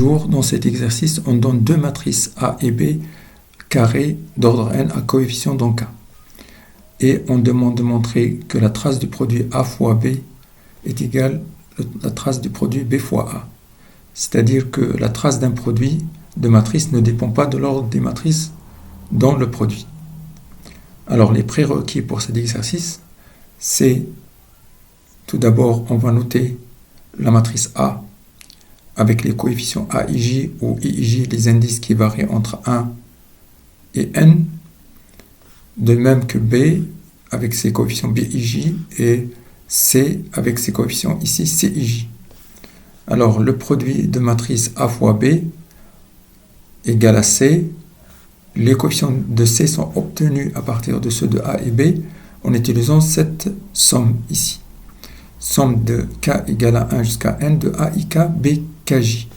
Toujours dans cet exercice, on donne deux matrices A et B carrées d'ordre n à coefficient dans K. Et on demande de montrer que la trace du produit A fois B est égale à la trace du produit B fois A. C'est-à-dire que la trace d'un produit de matrice ne dépend pas de l'ordre des matrices dans le produit. Alors les prérequis pour cet exercice, c'est tout d'abord on va noter la matrice A avec les coefficients AIJ ou IIJ, les indices qui varient entre 1 et n, de même que B avec ses coefficients BIJ et C avec ses coefficients ici CIJ. Alors le produit de matrice A fois B égale à C. Les coefficients de C sont obtenus à partir de ceux de A et B en utilisant cette somme ici. Somme de K égale à 1 jusqu'à N de AIK BKJ.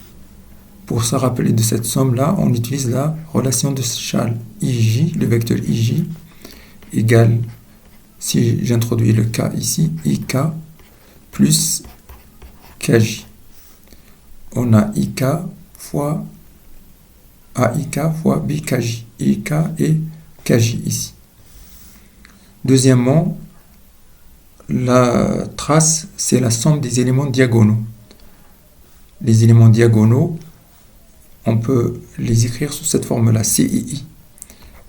Pour se rappeler de cette somme-là, on utilise la relation de Schall. IJ, le vecteur IJ, égale, si j'introduis le K ici, IK plus KJ. On a IK fois AIK fois BKJ. IK et KJ ici. Deuxièmement, la trace, c'est la somme des éléments diagonaux. Les éléments diagonaux, on peut les écrire sous cette forme-là, CII.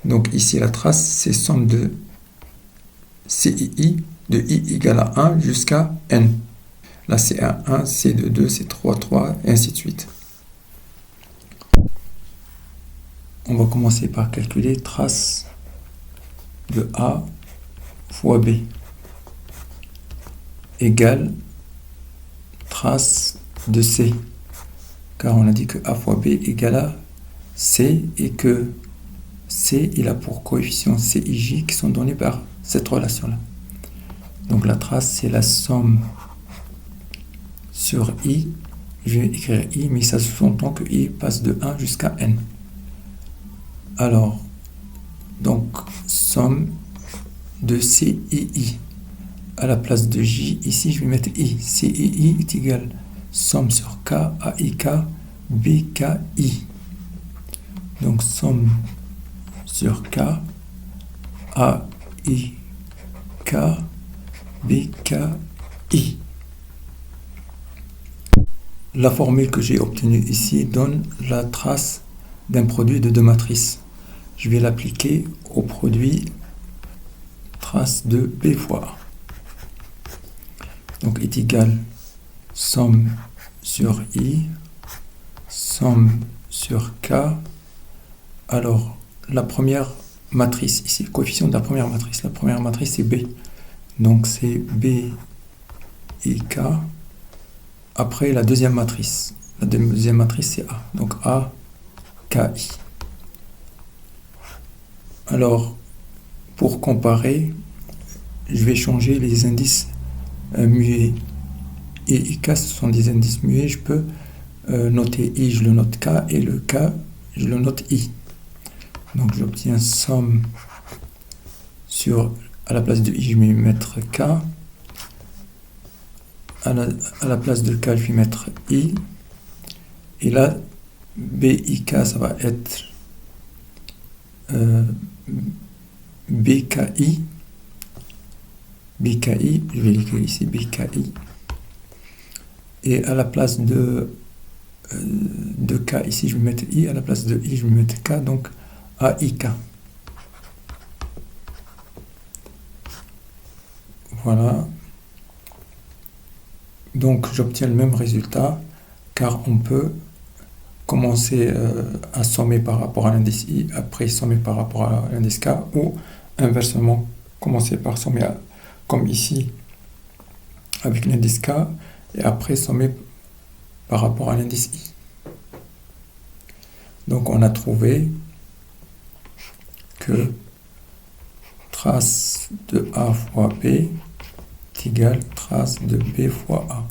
Donc ici, la trace, c'est somme de CII de I égale à 1 jusqu'à N. Là, c'est 1, 1, c'est 2, 2, c'est 3, 3, et ainsi de suite. On va commencer par calculer trace de A fois B égale trace de C, car on a dit que A fois B égale à C et que C il a pour coefficient CIJ qui sont donnés par cette relation-là. Donc la trace, c'est la somme sur I. Je vais écrire I, mais ça sous-entend que I passe de 1 jusqu'à N. Alors, donc, somme de CII. À la place de J, ici, je vais mettre I. CII est égal somme sur K, AIK, BKI. Donc, somme sur K, AIK, BKI. La formule que j'ai obtenue ici donne la trace d'un produit de deux matrices. Je vais l'appliquer au produit trace de B fois A. Donc est égal somme sur I, somme sur K. Alors la première matrice ici, le coefficient de la première matrice c'est B. Donc c'est B et K. Après la deuxième matrice c'est A. Donc A, KI. Alors, pour comparer, je vais changer les indices muets. Et IK, ce sont des indices muets. Je peux noter I, je le note K, et le K, je le note I. Donc, j'obtiens somme sur, à la place de I, je vais mettre K. À la place de K, je vais mettre I. Et là, BIK, ça va être BKI, je vais l'écrire ici, BKI, et à la place de K ici, je vais mettre I, à la place de I, je vais mettre K, donc AIK. Voilà. Donc j'obtiens le même résultat, car on peut commencer à sommer par rapport à l'indice I, après sommer par rapport à l'indice K, ou inversement, commencer par sommer comme ici avec l'indice K, et après sommer par rapport à l'indice I. Donc on a trouvé que trace de A fois B est égale trace de B fois A.